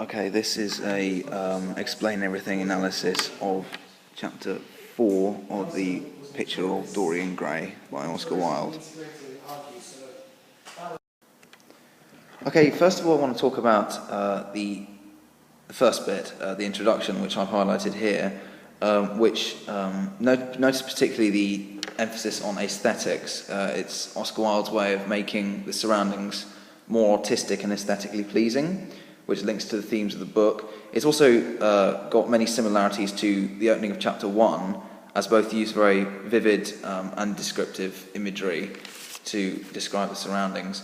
Okay, this is a explain everything analysis of chapter 4 of the Picture of Dorian Gray by Oscar Wilde. Okay, first of all I want to talk about the first bit, the introduction, which I've highlighted here, which notice particularly the emphasis on aesthetics. It's Oscar Wilde's way of making the surroundings more artistic and aesthetically pleasing, which links to the themes of the book. It's also got many similarities to the opening of chapter 1, as both use very vivid and descriptive imagery to describe the surroundings.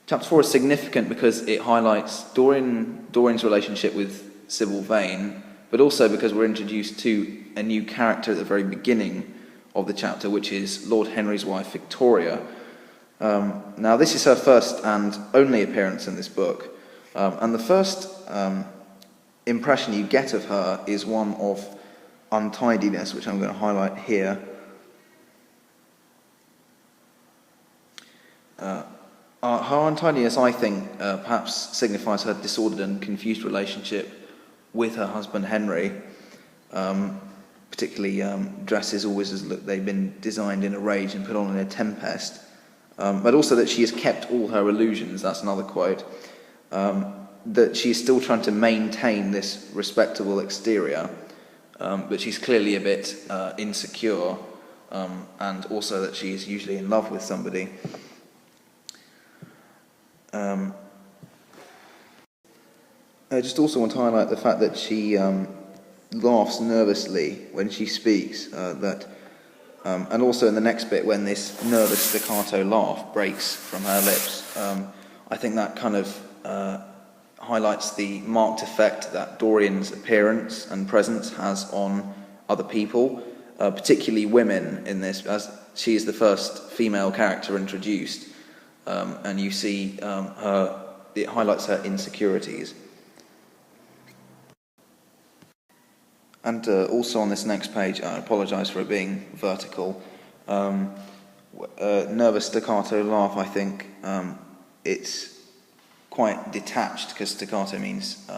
Chapter 4 is significant because it highlights Dorian's relationship with Sybil Vane, but also because we're introduced to a new character at the very beginning of the chapter, which is Lord Henry's wife, Victoria. Now, this is her first and only appearance in this book, and the first impression you get of her is one of untidiness, which I'm going to highlight here. Her untidiness, I think, perhaps signifies her disordered and confused relationship with her husband Henry. Particularly dresses always as look they've been designed in a rage and put on in a tempest. But also that she has kept all her illusions, that's another quote. That she is still trying to maintain this respectable exterior, but she's clearly a bit insecure, and also that she is usually in love with somebody. I just also want to highlight the fact that she laughs nervously when she speaks, and also in the next bit when this nervous staccato laugh breaks from her lips. I think that kind of highlights the marked effect that Dorian's appearance and presence has on other people, particularly women in this, as she is the first female character introduced, and you see it highlights her insecurities. And also on this next page, I apologise for it being vertical, nervous staccato laugh, I think it's quite detached, because staccato means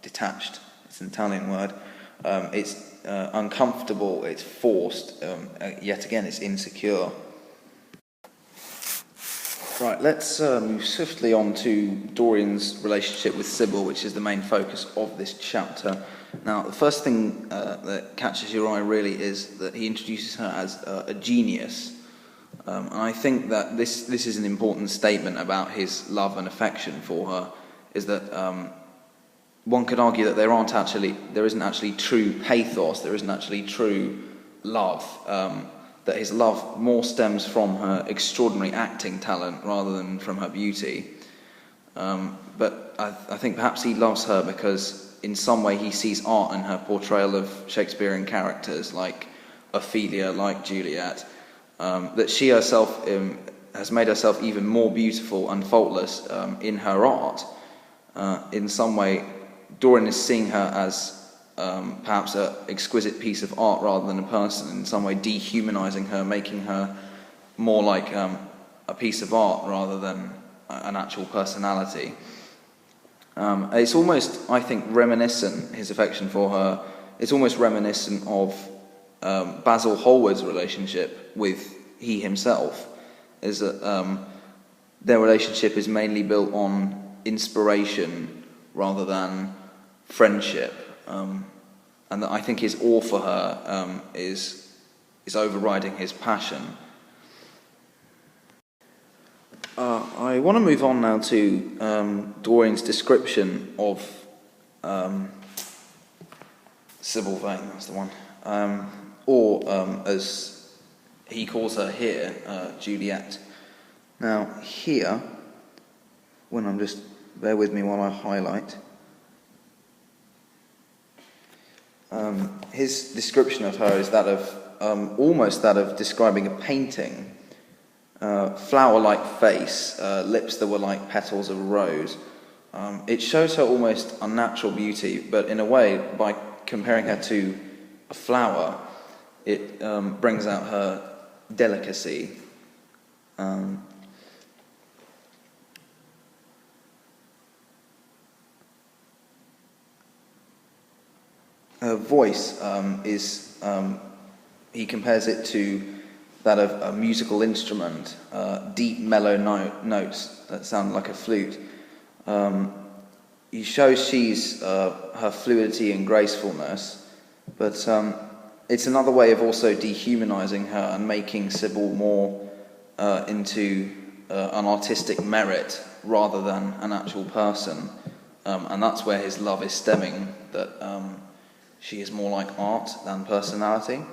detached, it's an Italian word. It's uncomfortable, it's forced, yet again it's insecure. Right, let's move swiftly on to Dorian's relationship with Sybil, which is the main focus of this chapter. Now, the first thing that catches your eye really is that he introduces her as a genius. And I think that this is an important statement about his love and affection for her, is that one could argue that there isn't actually true pathos, there isn't actually true love, that his love more stems from her extraordinary acting talent rather than from her beauty. But I think perhaps he loves her because in some way he sees art in her portrayal of Shakespearean characters like Ophelia, like Juliet, that she herself has made herself even more beautiful and faultless in her art. In some way, Dorian is seeing her as perhaps an exquisite piece of art rather than a person, in some way dehumanizing her, making her more like a piece of art rather than an actual personality. It's almost, I think, reminiscent, his affection for her, it's almost reminiscent of Basil Hallward's relationship with he himself, is that their relationship is mainly built on inspiration rather than friendship, and that I think his awe for her is overriding his passion. I want to move on now to Dorian's description of Sybil Vane, that's the one, or as he calls her here, Juliet. Now here, bear with me while I highlight, his description of her is that of almost that of describing a painting. Flower-like face, lips that were like petals of a rose. It shows her almost unnatural beauty, but in a way, by comparing her to a flower, it brings out her delicacy. her voice he compares it to that of a musical instrument, deep mellow notes that sound like a flute. He shows she's her fluidity and gracefulness, but it's another way of also dehumanizing her and making Sybil more into an artistic merit rather than an actual person. And that's where his love is stemming, that she is more like art than personality.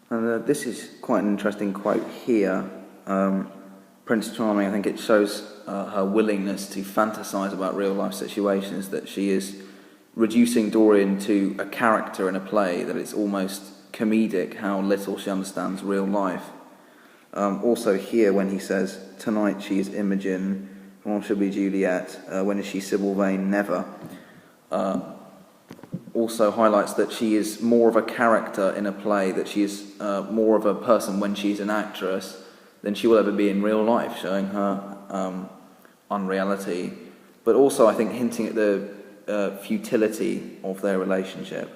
And this is quite an interesting quote here. Prince Charming, I think it shows her willingness to fantasize about real-life situations, that she is reducing Dorian to a character in a play, that it's almost comedic how little she understands real life. Also here when he says, tonight she is Imogen, tomorrow she'll be Juliet, when is she Sybil Vane? Never. Also highlights that she is more of a character in a play, that she is more of a person when she's an actress than she will ever be in real life, showing her unreality, but also I think hinting at the futility of their relationship.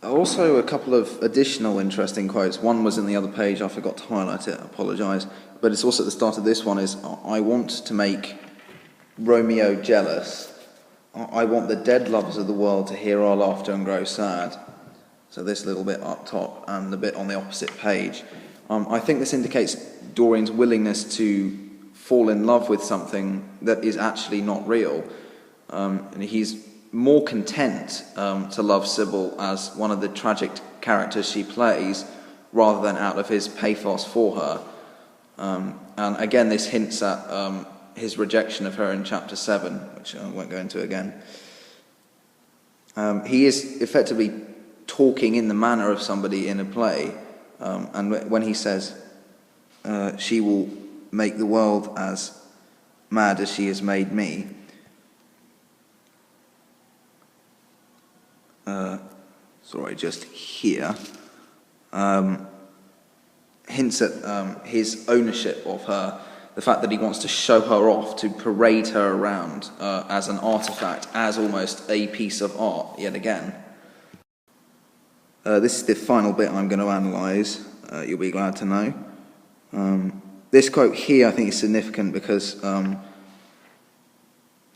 Also, a couple of additional interesting quotes. One was in the other page, I forgot to highlight it, I apologise. But it's also at the start of this one is, I want to make Romeo jealous. I want the dead lovers of the world to hear our laughter and grow sad. So this little bit up top and the bit on the opposite page. I think this indicates Dorian's willingness to fall in love with something that is actually not real. And he's more content to love Sybil as one of the tragic characters she plays, rather than out of his pathos for her. And again, this hints at his rejection of her in chapter 7, which I won't go into again. He is effectively talking in the manner of somebody in a play, and when he says, she will make the world as mad as she has made me, just here, hints at his ownership of her, the fact that he wants to show her off, to parade her around as an artifact, as almost a piece of art, yet again. This is the final bit I'm going to analyse, you'll be glad to know. This quote here I think is significant because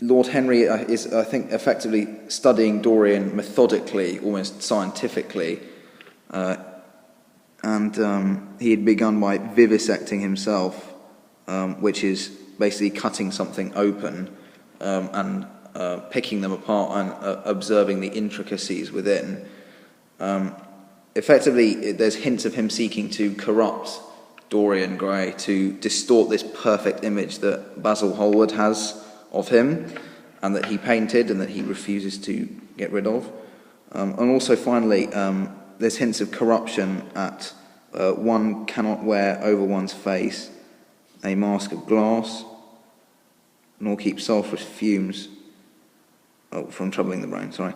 Lord Henry is, I think, effectively studying Dorian methodically, almost scientifically, and he had begun by vivisecting himself, which is basically cutting something open and picking them apart and observing the intricacies within. Effectively, there's hints of him seeking to corrupt Dorian Gray, to distort this perfect image that Basil Hallward has of him, and that he painted and that he refuses to get rid of. And also finally, there's hints of corruption at one cannot wear over one's face a mask of glass, nor keep sulphurous fumes from troubling the brain, sorry.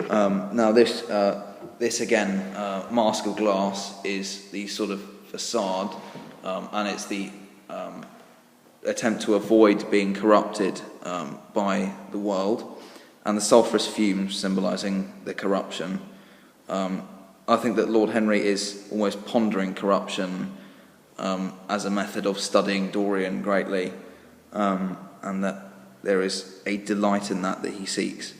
Now this again, mask of glass is the sort of facade, and it's the attempt to avoid being corrupted by the world, and the sulphurous fumes symbolising the corruption. I think that Lord Henry is almost pondering corruption as a method of studying Dorian greatly, and that there is a delight in that he seeks.